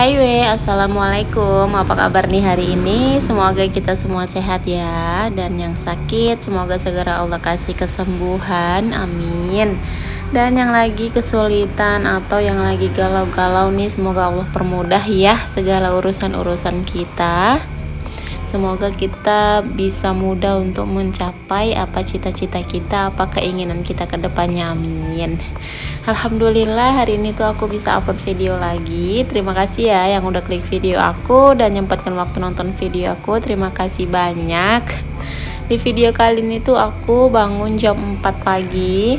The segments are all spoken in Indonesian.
Hai assalamualaikum. Apa kabar nih hari ini? Semoga kita semua sehat ya. Dan yang sakit semoga segera Allah kasih kesembuhan, amin. Dan yang lagi kesulitan atau yang lagi galau-galau nih, semoga Allah permudah ya segala urusan-urusan kita. Semoga kita bisa mudah untuk mencapai apa cita-cita kita, apa keinginan kita ke depannya, amin. Alhamdulillah hari ini tuh aku bisa upload video lagi. Terima kasih ya yang udah klik video aku dan nyempatkan waktu nonton video aku. Terima kasih banyak. Di video kali ini tuh aku bangun jam 4 pagi.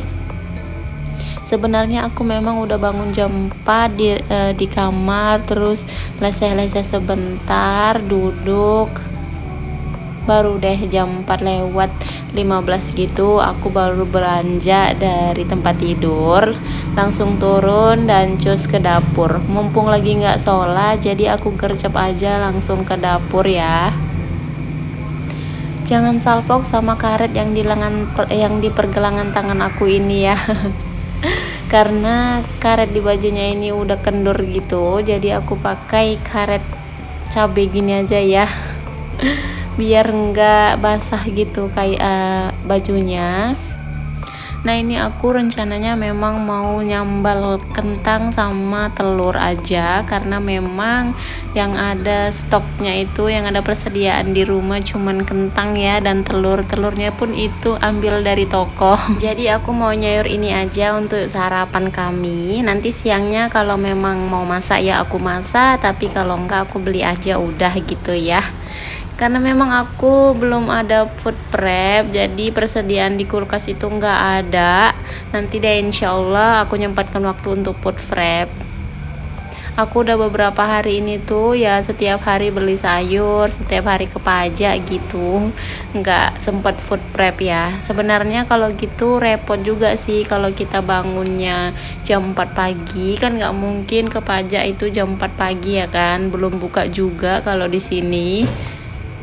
Sebenarnya aku memang udah bangun jam 4 di kamar, terus leseh-leseh sebentar, duduk. Baru deh jam 4 lewat 15 gitu aku baru beranjak dari tempat tidur, langsung turun dan cus ke dapur. Mumpung lagi nggak sholat, jadi aku gercep aja langsung ke dapur ya. Jangan salpok sama karet yang di pergelangan tangan aku ini ya. Karena karet di bajunya ini udah kendur gitu, jadi aku pakai karet cabai gini aja ya. Biar enggak basah gitu kayak bajunya. Nah ini aku rencananya memang mau nyambal kentang sama telur aja, karena memang yang ada stoknya itu, yang ada persediaan di rumah cuman kentang ya, dan telurnya pun itu ambil dari toko. Jadi aku mau nyayur ini aja untuk sarapan kami. Nanti siangnya kalau memang mau masak ya aku masak, tapi kalau enggak aku beli aja udah gitu ya. Karena memang aku belum ada food prep, jadi persediaan di kulkas itu nggak ada. Nanti deh insya Allah aku nyempatkan waktu untuk food prep. Aku udah beberapa hari ini tuh ya setiap hari beli sayur, setiap hari ke pajak gitu, nggak sempat food prep ya. Sebenarnya kalau gitu repot juga sih kalau kita bangunnya jam 4 pagi, kan nggak mungkin ke pajak itu jam 4 pagi ya kan, belum buka juga kalau di sini.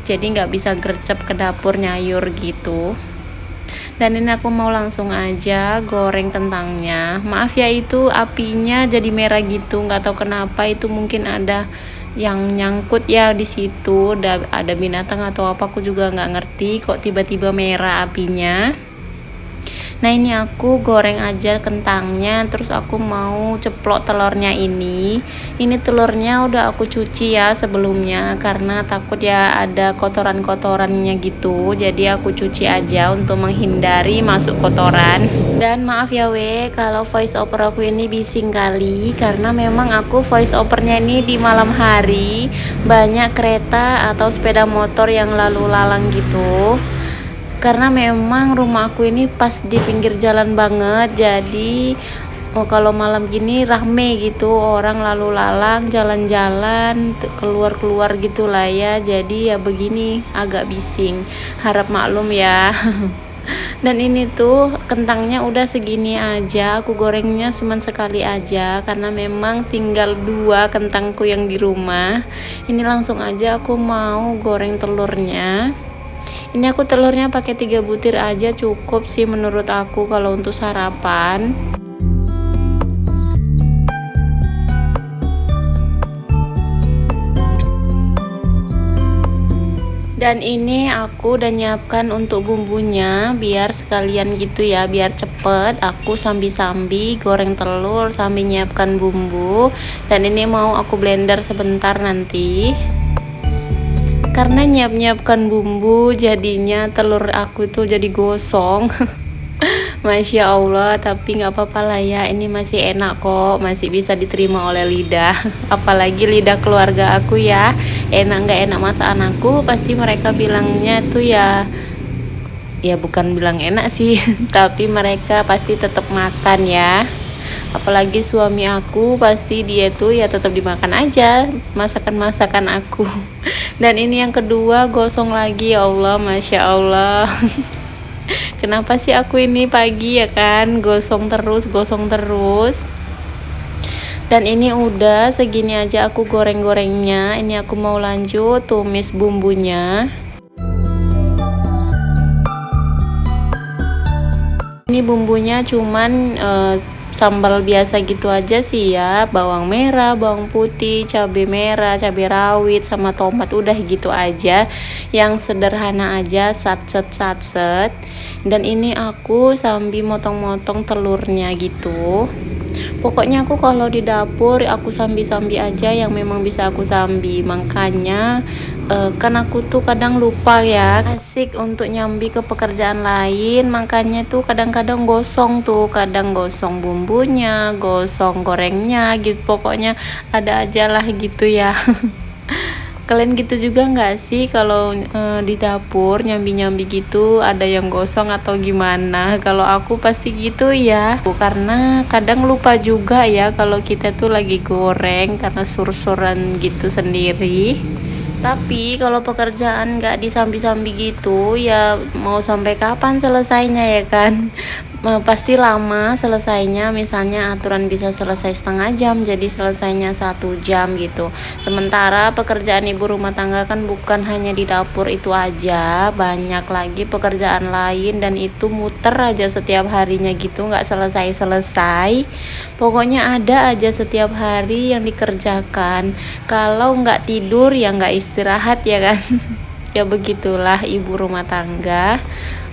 Jadi nggak bisa gercep ke dapur nyayur gitu. Dan ini aku mau langsung aja goreng kentangnya. Maaf ya itu apinya jadi merah gitu, nggak tahu kenapa, itu mungkin ada yang nyangkut ya di situ, ada binatang atau apa, aku juga nggak ngerti kok tiba-tiba merah apinya. Nah ini aku goreng aja kentangnya, terus aku mau ceplok telurnya ini. Ini telurnya udah aku cuci ya sebelumnya, karena takut ya ada kotoran-kotorannya gitu. Jadi aku cuci aja untuk menghindari masuk kotoran. Dan maaf ya kalau voice over aku ini bising kali, karena memang aku voice overnya ini di malam hari. Banyak kereta atau sepeda motor yang lalu lalang gitu. Karena memang rumah aku ini pas di pinggir jalan banget, jadi kalau malam gini rame gitu, orang lalu lalang, jalan-jalan, keluar-keluar gitulah ya. Jadi ya begini agak bising, harap maklum ya. Dan ini tuh kentangnya udah segini aja, aku gorengnya cuman sekali aja karena memang tinggal 2 kentangku yang di rumah. Ini langsung aja aku mau goreng telurnya. Ini aku telurnya pakai 3 butir aja cukup sih menurut aku kalau untuk sarapan. Dan ini aku udah nyiapkan untuk bumbunya biar sekalian gitu ya, biar cepet. Aku sambi-sambi goreng telur sambil nyiapkan bumbu. Dan ini mau aku blender sebentar nanti. Karena nyiapkan bumbu jadinya telur aku tuh jadi gosong. Masya Allah, tapi nggak apa-apa lah ya, ini masih enak kok, masih bisa diterima oleh lidah. Apalagi lidah keluarga aku ya, enak nggak enak masakan aku pasti mereka bilangnya tuh ya bukan bilang enak sih. Tapi mereka pasti tetap makan ya. Apalagi suami aku pasti dia tuh ya tetap dimakan aja masakan aku. Dan ini yang kedua gosong lagi, ya Allah, Masya Allah. Kenapa sih aku ini pagi ya kan gosong terus. Dan ini udah segini aja aku goreng-gorengnya. Ini aku mau lanjut tumis bumbunya. Ini bumbunya cuman sambal biasa gitu aja sih ya, bawang merah, bawang putih, cabai merah, cabai rawit, sama tomat, udah gitu aja, yang sederhana aja, satset. Dan ini aku sambil motong-motong telurnya gitu. Pokoknya aku kalau di dapur aku sambi-sambi aja yang memang bisa aku sambi. Makanya kan aku tuh kadang lupa ya, asik untuk nyambi ke pekerjaan lain. Makanya tuh kadang-kadang kadang gosong bumbunya, gosong gorengnya gitu. Pokoknya ada aja lah gitu ya. Kalian gitu juga nggak sih kalau di dapur nyambi-nyambi gitu ada yang gosong atau gimana? Kalau aku pasti gitu ya, karena kadang lupa juga ya kalau kita tuh lagi goreng karena sur-suran gitu sendiri. Tapi kalau pekerjaan nggak disambi-sambi gitu ya, mau sampai kapan selesainya ya kan? Pasti lama selesainya. Misalnya aturan bisa selesai setengah jam, jadi selesainya 1 jam gitu. Sementara pekerjaan ibu rumah tangga kan bukan hanya di dapur itu aja, banyak lagi pekerjaan lain, dan itu muter aja setiap harinya gitu, nggak selesai-selesai. Pokoknya ada aja setiap hari yang dikerjakan. Kalau nggak tidur ya nggak istirahat ya kan. Ya begitulah ibu rumah tangga,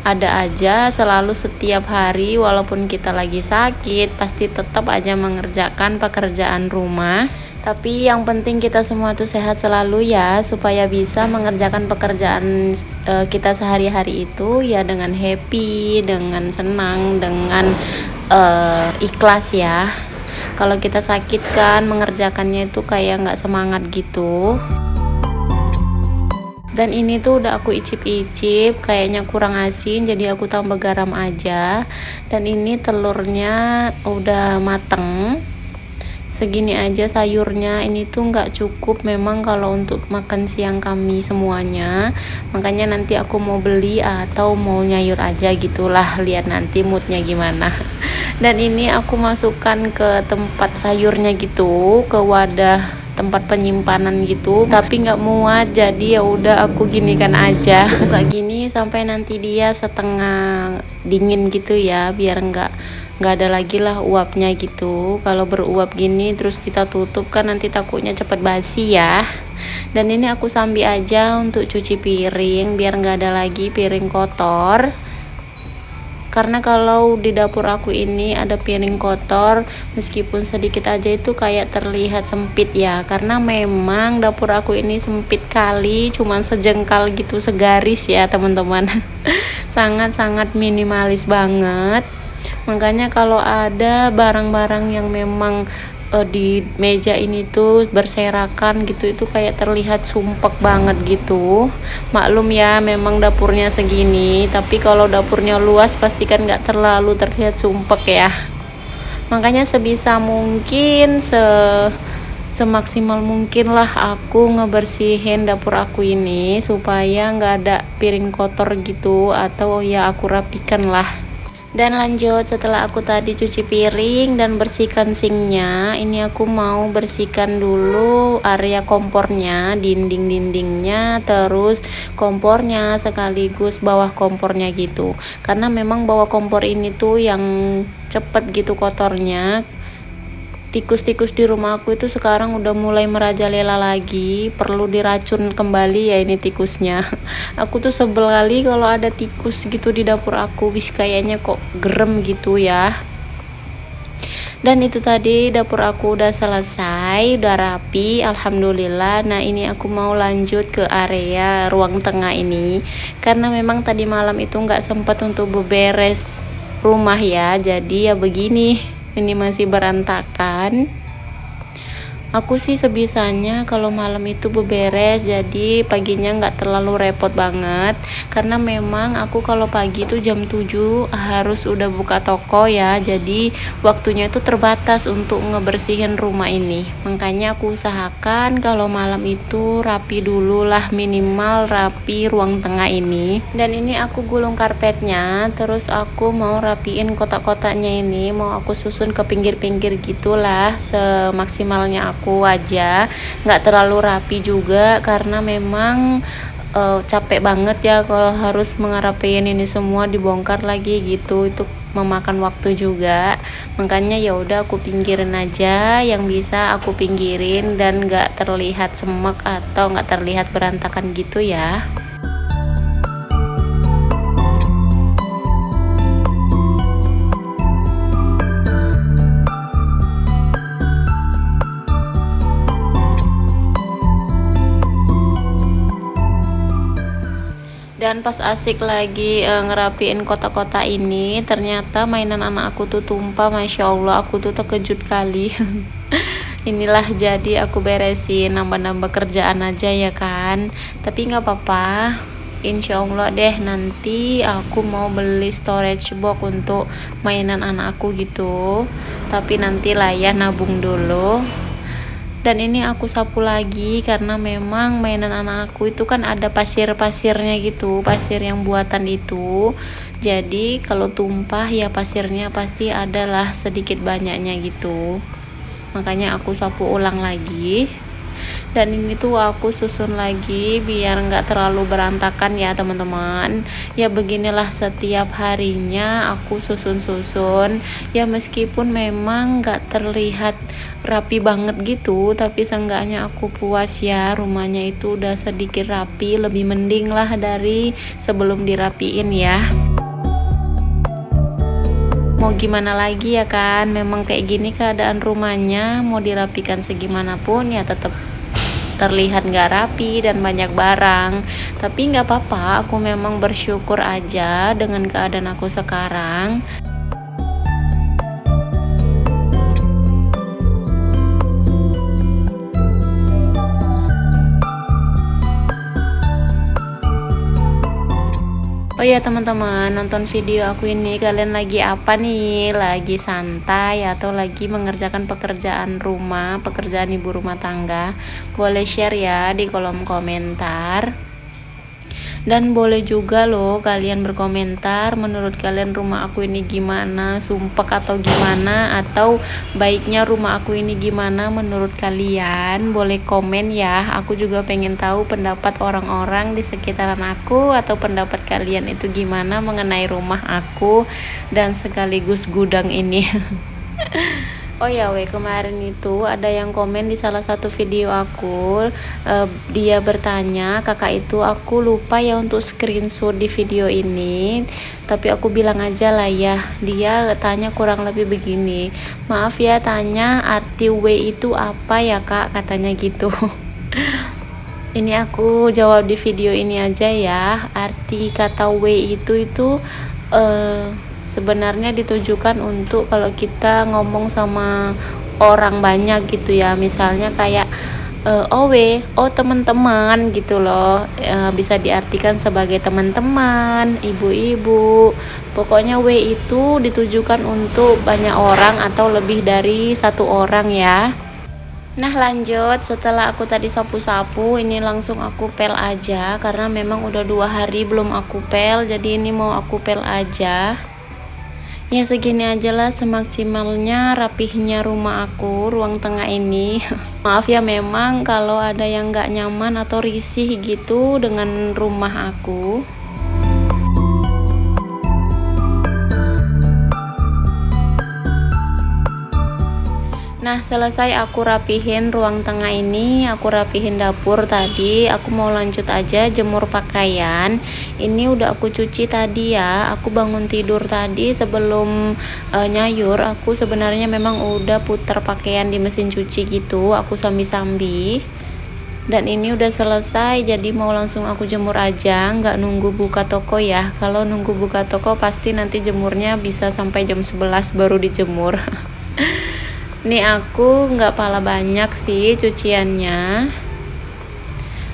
ada aja selalu setiap hari, walaupun kita lagi sakit pasti tetap aja mengerjakan pekerjaan rumah. Tapi yang penting kita semua tuh sehat selalu ya, supaya bisa mengerjakan pekerjaan kita sehari-hari itu ya dengan happy, dengan senang, dengan ikhlas ya. Kalau kita sakit kan mengerjakannya itu kayak nggak semangat gitu. Dan ini tuh udah aku icip-icip, kayaknya kurang asin, jadi aku tambah garam aja. Dan ini telurnya udah mateng, segini aja sayurnya. Ini tuh nggak cukup memang kalau untuk makan siang kami semuanya, makanya nanti aku mau beli atau mau nyayur aja gitulah, lihat nanti moodnya gimana. Dan ini aku masukkan ke tempat sayurnya gitu, ke wadah tempat penyimpanan gitu, tapi nggak muat, jadi ya udah aku ginikan aja, buka gini sampai nanti dia setengah dingin gitu ya, biar nggak ada lagi lah uapnya gitu. Kalau beruap gini terus kita tutup kan nanti takutnya cepet basi ya. Dan ini aku sambil aja untuk cuci piring biar nggak ada lagi piring kotor. Karena kalau di dapur aku ini ada piring kotor, meskipun sedikit aja itu kayak terlihat sempit ya, karena memang dapur aku ini sempit kali, cuman sejengkal gitu, segaris ya teman-teman. Sangat-sangat minimalis banget. Makanya kalau ada barang-barang yang memang di meja ini tuh berserakan gitu, itu kayak terlihat sumpek banget gitu. Maklum ya, memang dapurnya segini, tapi kalau dapurnya luas pastikan nggak terlalu terlihat sumpek ya. Makanya sebisa mungkin semaksimal mungkin lah aku ngebersihin dapur aku ini supaya nggak ada piring kotor gitu, atau ya aku rapikan lah. Dan lanjut, setelah aku tadi cuci piring dan bersihkan sinknya, ini aku mau bersihkan dulu area kompornya, dinding-dindingnya, terus kompornya, sekaligus bawah kompornya gitu. Karena memang bawah kompor ini tuh yang cepet gitu kotornya. Tikus-tikus di rumah aku itu sekarang udah mulai merajalela lagi, perlu diracun kembali ya ini tikusnya. Aku tuh sebel kali kalau ada tikus gitu di dapur aku, wis kayaknya kok gerem gitu ya. Dan itu tadi dapur aku udah selesai, udah rapi, alhamdulillah. Nah ini aku mau lanjut ke area ruang tengah ini, karena memang tadi malam itu nggak sempat untuk beberes rumah ya, jadi ya begini. Ini masih berantakan. Aku sih sebisanya kalau malam itu beberes, jadi paginya nggak terlalu repot banget. Karena memang aku kalau pagi itu jam 7 harus udah buka toko ya, jadi waktunya itu terbatas untuk ngebersihin rumah ini. Makanya aku usahakan kalau malam itu rapi dulu lah, minimal rapi ruang tengah ini. Dan ini aku gulung karpetnya, terus aku mau rapiin kotak-kotaknya ini, mau aku susun ke pinggir-pinggir gitulah semaksimalnya aku aja, nggak terlalu rapi juga, karena memang capek banget ya kalau harus ngerapiin ini semua, dibongkar lagi gitu, itu memakan waktu juga. Makanya ya udah aku pinggirin aja, yang bisa aku pinggirin dan nggak terlihat semak atau nggak terlihat berantakan gitu ya. Dan pas asik lagi ngerapiin kotak-kotak ini, ternyata mainan anak aku tuh tumpah. Masya Allah, aku tuh terkejut kali. Inilah jadi aku beresin, nambah-nambah kerjaan aja ya kan. Tapi nggak apa-apa, insya Allah deh nanti aku mau beli storage box untuk mainan anak aku gitu. Tapi nanti lah ya, nabung dulu. Dan ini aku sapu lagi karena memang mainan anak aku itu kan ada pasir-pasirnya gitu, pasir yang buatan itu. Jadi kalau tumpah ya pasirnya pasti adalah sedikit banyaknya gitu. Makanya aku sapu ulang lagi. Dan ini tuh aku susun lagi biar nggak terlalu berantakan ya teman-teman. Ya beginilah setiap harinya aku susun-susun ya, meskipun memang nggak terlihat rapi banget gitu, tapi seenggaknya aku puas ya, rumahnya itu udah sedikit rapi, lebih mending lah dari sebelum dirapiin ya. Mau gimana lagi ya kan, memang kayak gini keadaan rumahnya, mau dirapikan segimanapun ya tetap terlihat nggak rapi dan banyak barang. Tapi nggak apa-apa, aku memang bersyukur aja dengan keadaan aku sekarang. Oh ya teman-teman, nonton video aku ini kalian lagi apa nih? Lagi santai atau lagi mengerjakan pekerjaan rumah, pekerjaan ibu rumah tangga? Boleh share ya di kolom komentar. Dan boleh juga loh kalian berkomentar, menurut kalian rumah aku ini gimana, sumpek atau gimana, atau baiknya rumah aku ini gimana menurut kalian. Boleh komen ya, aku juga pengen tahu pendapat orang-orang di sekitaran aku, atau pendapat kalian itu gimana mengenai rumah aku dan sekaligus gudang ini. Oh ya kemarin itu ada yang komen di salah satu video aku, dia bertanya, kakak itu aku lupa ya untuk screenshot di video ini, tapi aku bilang aja lah ya. Dia tanya kurang lebih begini, maaf ya tanya arti W itu apa ya kak, katanya gitu. Ini aku jawab di video ini aja ya. Arti kata W itu sebenarnya ditujukan untuk kalau kita ngomong sama orang banyak gitu ya, misalnya kayak oh teman-teman gitu loh, bisa diartikan sebagai teman-teman, ibu-ibu, pokoknya W itu ditujukan untuk banyak orang atau lebih dari satu orang ya. Nah lanjut, setelah aku tadi sapu-sapu, ini langsung aku pel aja karena memang udah 2 hari belum aku pel, jadi ini mau aku pel aja. Ya segini aja lah semaksimalnya rapihnya rumah aku, ruang tengah ini. Maaf ya memang kalau ada yang gak nyaman atau risih gitu dengan rumah aku. Nah selesai aku rapihin ruang tengah ini, aku rapihin dapur tadi, aku mau lanjut aja jemur pakaian. Ini udah aku cuci tadi ya, aku bangun tidur tadi sebelum nyayur, aku sebenarnya memang udah putar pakaian di mesin cuci gitu, aku sambi-sambi. Dan ini udah selesai, jadi mau langsung aku jemur aja, nggak nunggu buka toko ya. Kalau nunggu buka toko pasti nanti jemurnya bisa sampai jam 11 baru dijemur. Nih aku nggak pala banyak sih cuciannya.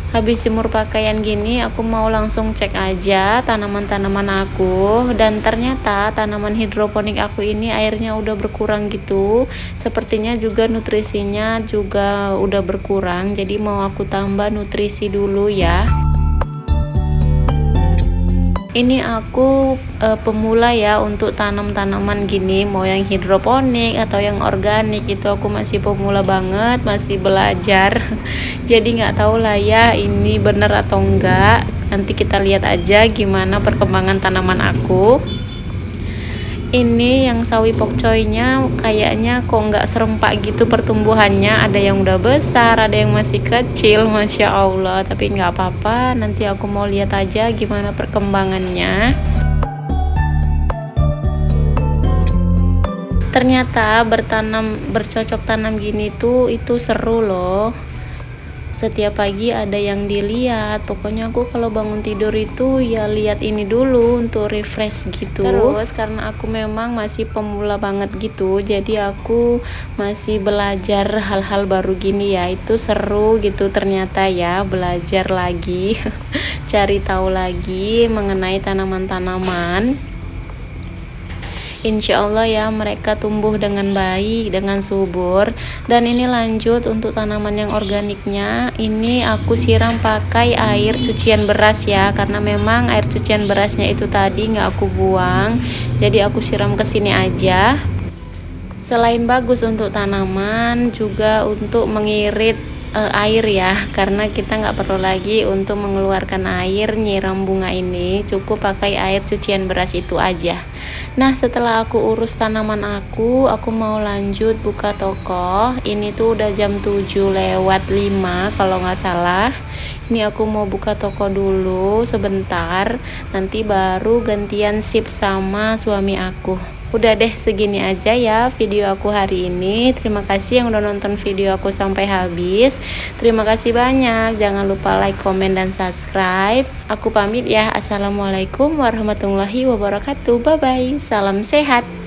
Habis jemur pakaian gini, aku mau langsung cek aja tanaman-tanaman aku. Dan ternyata tanaman hidroponik aku ini airnya udah berkurang gitu. Sepertinya juga nutrisinya juga udah berkurang. Jadi mau aku tambah nutrisi dulu ya. Ini aku pemula ya untuk tanam tanaman gini, mau yang hidroponik atau yang organik, itu aku masih pemula banget, masih belajar. Jadi nggak tahu lah ya ini bener atau enggak, nanti kita lihat aja gimana perkembangan tanaman aku. Ini yang sawi pokcoynya kayaknya kok nggak serempak gitu pertumbuhannya, ada yang udah besar, ada yang masih kecil, Masya Allah. Tapi nggak apa-apa, nanti aku mau lihat aja gimana perkembangannya. Ternyata bercocok tanam gini tuh itu seru loh. Setiap pagi ada yang dilihat. Pokoknya aku kalau bangun tidur itu ya lihat ini dulu untuk refresh gitu. Terus karena aku memang masih pemula banget gitu, jadi aku masih belajar hal-hal baru gini ya. Itu seru gitu ternyata ya, belajar lagi cari tahu lagi mengenai tanaman-tanaman. Insya Allah ya mereka tumbuh dengan baik, dengan subur. Dan ini lanjut untuk tanaman yang organiknya, ini aku siram pakai air cucian beras ya, karena memang air cucian berasnya itu tadi nggak aku buang, jadi aku siram ke sini aja. Selain bagus untuk tanaman, juga untuk mengirit air ya, karena kita nggak perlu lagi untuk mengeluarkan air nyiram bunga ini, cukup pakai air cucian beras itu aja. Nah setelah aku urus tanaman aku mau lanjut buka toko. Ini tuh udah jam 7:05 kalau nggak salah. Ini aku mau buka toko dulu sebentar, nanti baru gantian sip sama suami aku. Udah deh, segini aja ya video aku hari ini. Terima kasih yang udah nonton video aku sampai habis. Terima kasih banyak. Jangan lupa like, komen, dan subscribe. Aku pamit ya. Assalamualaikum warahmatullahi wabarakatuh. Bye bye. Salam sehat.